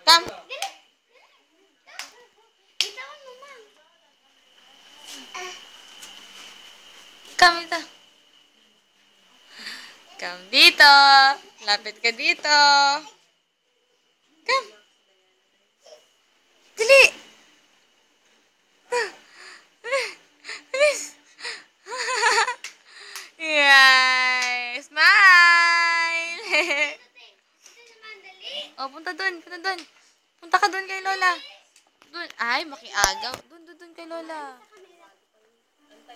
Come. Come dito. Come dito. Lapit ka dito. Come. Dali. Bilis. Yay! Smile! Oh, punta dun. Punta dun. Punta ka dun kay Lola. Dun. Ay, makiagaw. Dun kay Lola.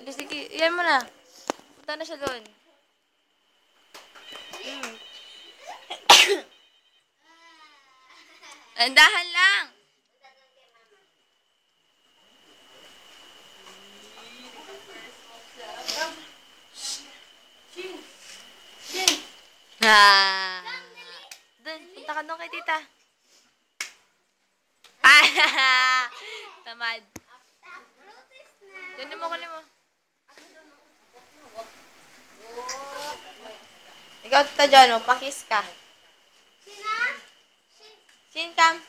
Sige, yan mo na. Punta na siya dun. Andahan lang. Ah. Dun, punta ka dun kay tita. Ah, tamad. Kunin mo. Ikaw, tita John, pakis ka. Sin, come.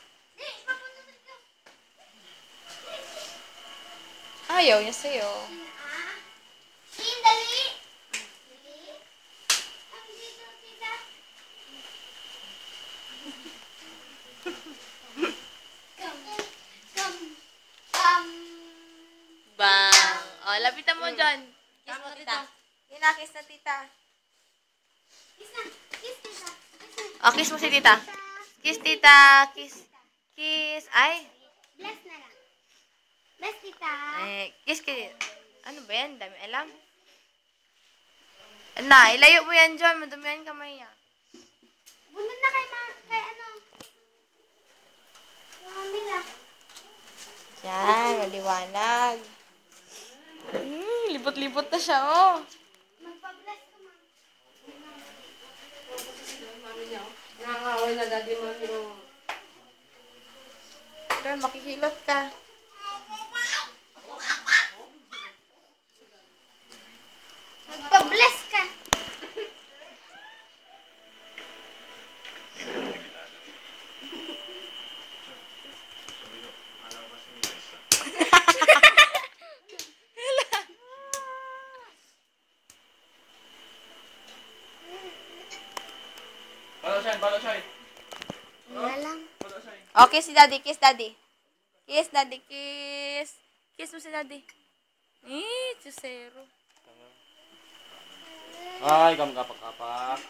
Ayaw niya sa'yo. Sin, dali. Bang. O, lapitan mo, John. Kiss mo, tita. Kiss na, tita. Kiss na. Kiss, tita. O, kiss mo si tita. Kiss, tita. Kiss. Ay. Bless na lang. Bless, tita. Kiss ka. Ano ba yan? Dami alam. Na, ilayo mo yan, John. Madumihan kamay niya. Bunod na kay ano. Mami na. Yan, maliwanag. Libot-libot na siya, oh. Magpa-bless ka, ma'am. Nakakawal na daddy mami mo. John, makikilot ka. Magpa-bless ka. Balasay. Wala lang. Okay, si daddy. Kiss, daddy. Kiss, daddy. Kiss. Kiss mo si daddy. Chusero. Ay, kamkapak-kapak.